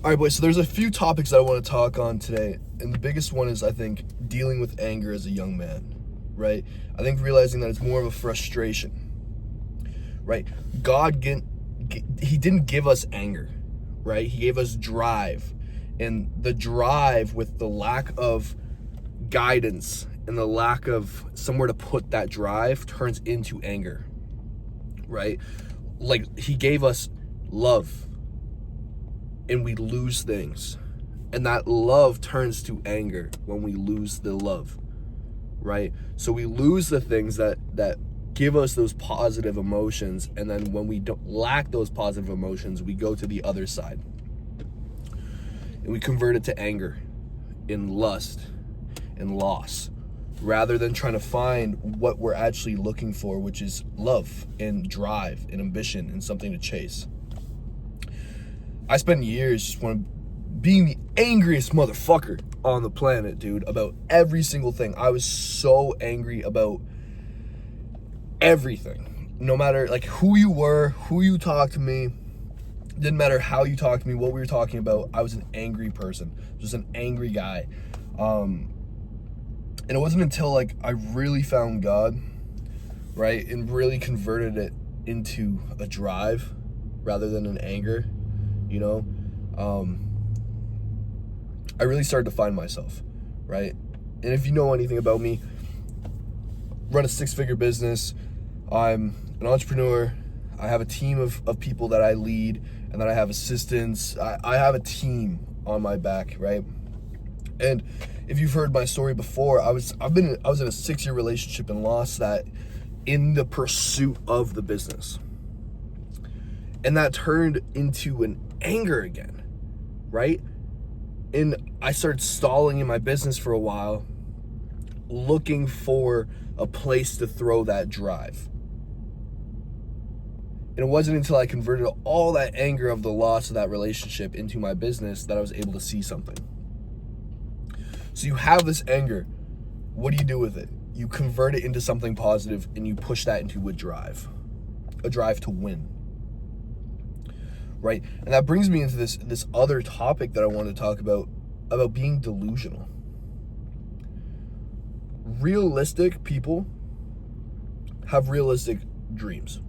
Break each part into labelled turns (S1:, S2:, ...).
S1: All right, boys, so there's a few topics I want to talk on today, and the biggest one is, I think, dealing with anger as a young man, right? I think realizing that it's more of a frustration, right? He didn't give us anger, right? He gave us drive, and the drive with the lack of guidance and the lack of somewhere to put that drive turns into anger, right? Like, he gave us love, and we lose things, and that love turns to anger when we lose the love, right? So we lose the things that give us those positive emotions, and then when we don't lack those positive emotions, we go to the other side and we convert it to anger and lust and loss, rather than trying to find what we're actually looking for, which is love and drive and ambition and something to chase. I spent years just being the angriest motherfucker on the planet, dude, about every single thing. I was so angry about everything. No matter like who you were, who you talked to me, didn't matter how you talked to me, what we were talking about. I was an angry person, just an angry guy. And it wasn't until like I really found God, right, and really converted it into a drive rather than an anger, you know, I really started to find myself, right? And if you know anything about me, run a 6-figure business. I'm an entrepreneur. I have a team of people that I lead, and then I have assistants. I have a team on my back, right? And if you've heard my story before, I was in a 6-year relationship and lost that in the pursuit of the business. And that turned into an anger again, right? And I started stalling in my business for a while, looking for a place to throw that drive. And it wasn't until I converted all that anger of the loss of that relationship into my business that I was able to see something. So you have this anger. What do you do with it? You convert it into something positive, and you push that into a drive to win. Right? And that brings me into this other topic that I want to talk about being delusional. Realistic people have realistic dreams.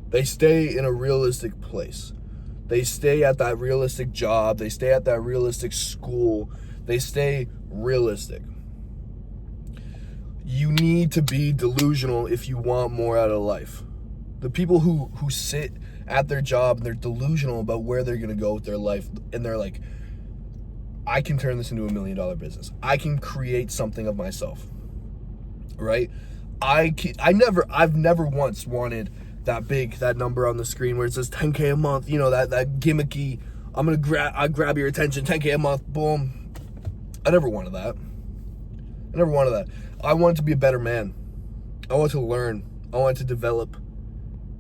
S1: They stay in a realistic place. They stay at that realistic job. They stay at that realistic school. They stay realistic. You need to be delusional if you want more out of life. The people who sit at their job and they're delusional about where they're going to go with their life, and they're like, I can turn this into $1 million business. I can create something of myself, right? I've never once wanted that number on the screen where it says 10K a month, you know, that gimmicky, I grab your attention, 10K a month, boom. I never wanted that. I wanted to be a better man. I wanted to learn. I wanted to develop,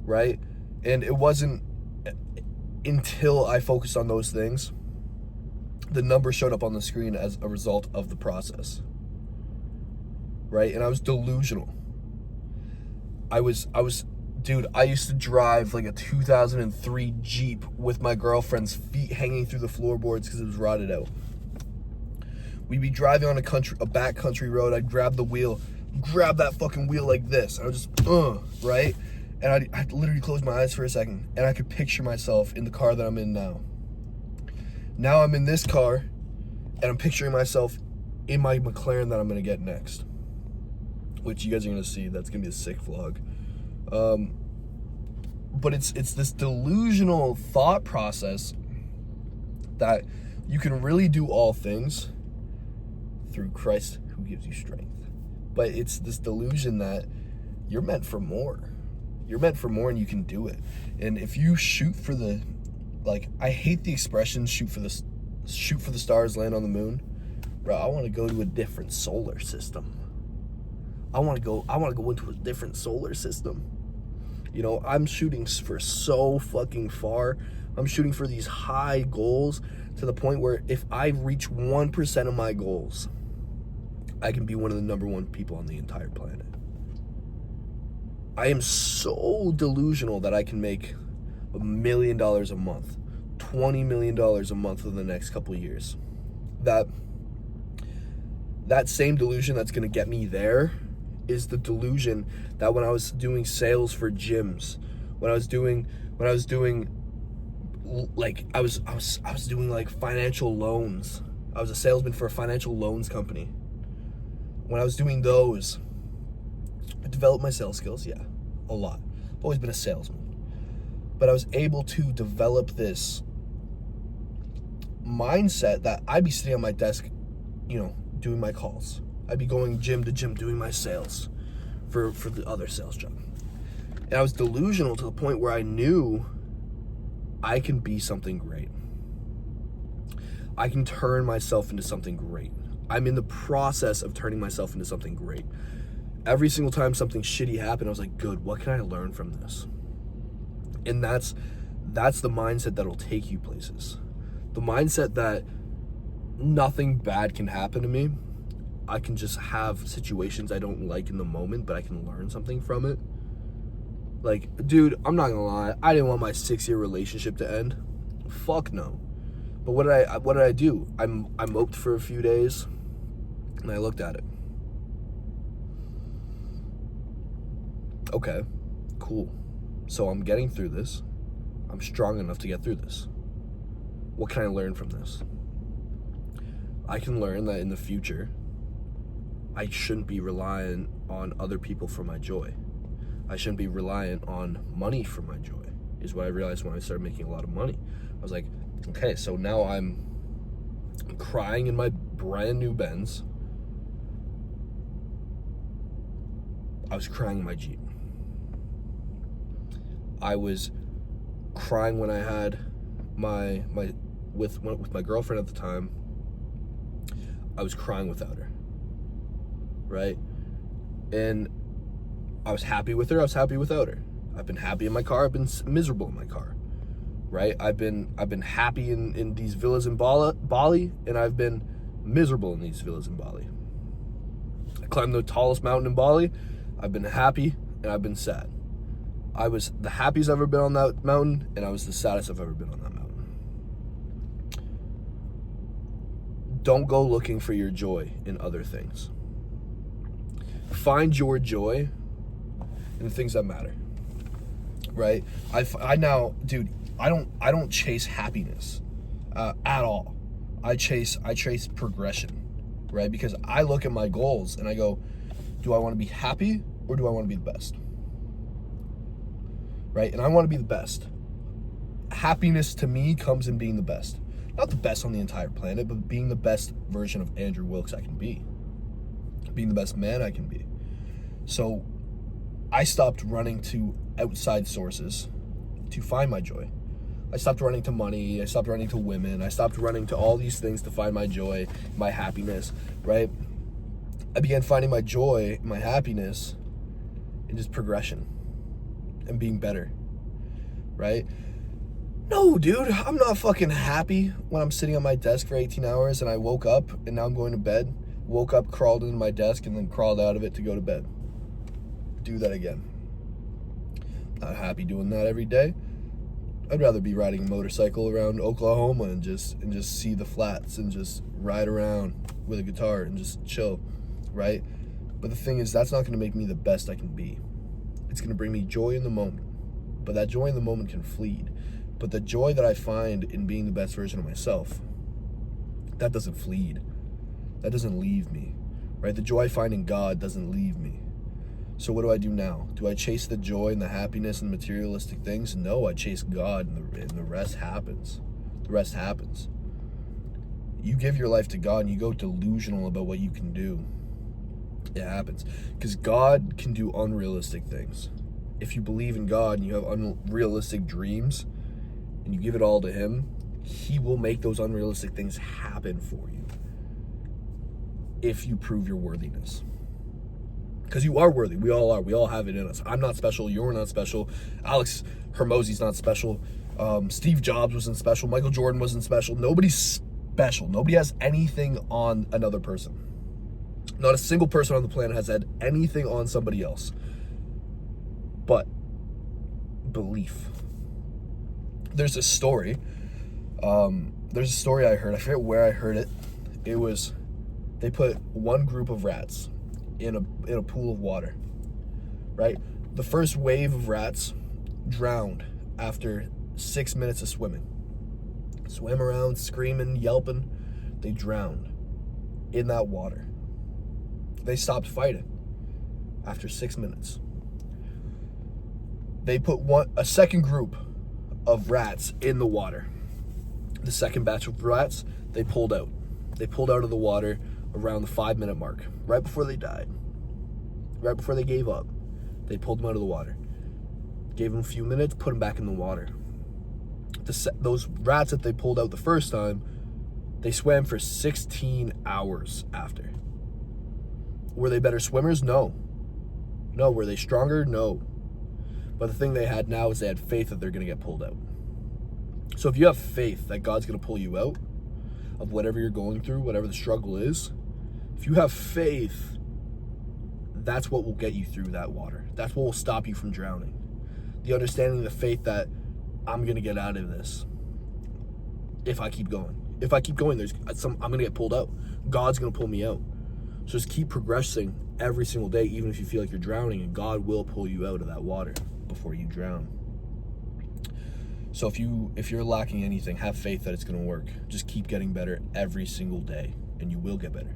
S1: right? And it wasn't until I focused on those things, the number showed up on the screen as a result of the process, right? And I was delusional. Dude, I used to drive like a 2003 Jeep with my girlfriend's feet hanging through the floorboards because it was rotted out. We'd be driving on a backcountry road. I'd grab the wheel, grab that fucking wheel like this. I would just, right? And I'd literally close my eyes for a second, and I could picture myself in the car that I'm in now. Now I'm in this car, and I'm picturing myself in my McLaren that I'm going to get next, which you guys are going to see. That's going to be a sick vlog. But it's this delusional thought process that you can really do all things through Christ who gives you strength. But it's this delusion that you're meant for more. You're meant for more, and you can do it. And if you shoot for the, like, I hate the expression shoot for the stars, land on the moon. Bro, I want to go to a different solar system. I want to go into a different solar system. You know, I'm shooting for so fucking far. I'm shooting for these high goals to the point where if I reach 1% of my goals, I can be one of the number one people on the entire planet. I am so delusional that I can make $1 million a month, $20 million a month in the next couple of years. That same delusion that's going to get me there is the delusion that when I was doing sales for gyms, when I was doing like financial loans. I was a salesman for a financial loans company. When I was doing those, I developed my sales skills, yeah, a lot. I've always been a salesman. But I was able to develop this mindset that I'd be sitting on my desk, doing my calls. I'd be going gym to gym doing my sales for the other sales job. And I was delusional to the point where I knew I can be something great. I can turn myself into something great. I'm in the process of turning myself into something great. Every single time something shitty happened, I was like, good, what can I learn from this? And that's the mindset that'll take you places. The mindset that nothing bad can happen to me. I can just have situations I don't like in the moment, but I can learn something from it. Like, dude, I'm not gonna lie, I didn't want my 6-year relationship to end. Fuck no. But what did I do? I moped for a few days, and I looked at it. Okay, cool. So I'm getting through this. I'm strong enough to get through this. What can I learn from this? I can learn that in the future, I shouldn't be reliant on other people for my joy. I shouldn't be reliant on money for my joy, is what I realized when I started making a lot of money. I was like, okay, so now I'm crying in my brand new Benz. I was crying in my Jeep. I was crying when I had with my girlfriend at the time. I was crying without her, right? And I was happy with her. I was happy without her. I've been happy in my car. I've been miserable in my car, right? I've been happy in these villas in Bali, and I've been miserable in these villas in Bali. I climbed the tallest mountain in Bali. I've been happy and I've been sad. I was the happiest I've ever been on that mountain, and I was the saddest I've ever been on that mountain. Don't go looking for your joy in other things. Find your joy in the things that matter, right? I now, dude, I don't chase happiness at all. I chase progression, right? Because I look at my goals and I go, do I want to be happy or do I want to be the best? Right? And I want to be the best. Happiness to me comes in being the best. Not the best on the entire planet, but being the best version of Andrew Wilkes I can be. Being the best man I can be. So I stopped running to outside sources to find my joy. I stopped running to money. I stopped running to women. I stopped running to all these things to find my joy, my happiness, right? I began finding my joy, my happiness in just progression and being better, right? No, dude, I'm not fucking happy when I'm sitting on my desk for 18 hours and I woke up and now I'm going to bed. Woke up, crawled into my desk, and then crawled out of it to go to bed. Do that again. Not happy doing that every day. I'd rather be riding a motorcycle around Oklahoma and just see the flats and just ride around with a guitar and just chill, right? But the thing is, that's not going to make me the best I can be. It's going to bring me joy in the moment. But that joy in the moment can fleet. But the joy that I find in being the best version of myself, that doesn't fleet. That doesn't leave me, right? The joy I find in God doesn't leave me. So what do I do now? Do I chase the joy and the happiness and materialistic things? No, I chase God, and the rest happens. The rest happens. You give your life to God and you go delusional about what you can do. It happens. Because God can do unrealistic things. If you believe in God and you have unrealistic dreams and you give it all to Him, He will make those unrealistic things happen for you. If you prove your worthiness. Because you are worthy. We all are. We all have it in us. I'm not special. You're not special. Alex Hermosi's not special. Steve Jobs wasn't special. Michael Jordan wasn't special. Nobody's special. Nobody has anything on another person. Not a single person on the planet has had anything on somebody else. But belief. There's a story There's a story I heard. I forget where I heard it. It was they put one group of rats in a pool of water, right? The first wave of rats drowned after 6 minutes of swimming. Swam around, screaming, yelping. They drowned in that water. They stopped fighting after 6 minutes. They put a second group of rats in the water. The second batch of rats, they pulled out. They pulled out of the water around the 5-minute mark, right before they died, right before they gave up. They pulled them out of the water. Gave them a few minutes, put them back in the water. Those rats that they pulled out the first time, they swam for 16 hours after. Were they better swimmers? No. No. Were they stronger? No. But the thing they had now is they had faith that they're going to get pulled out. So if you have faith that God's going to pull you out of whatever you're going through, whatever the struggle is, if you have faith, that's what will get you through that water. That's what will stop you from drowning. The understanding, the faith that I'm going to get out of this if I keep going. If I keep going, I'm going to get pulled out. God's going to pull me out. So just keep progressing every single day, even if you feel like you're drowning, and God will pull you out of that water before you drown. So if you're lacking anything, have faith that it's going to work. Just keep getting better every single day, and you will get better.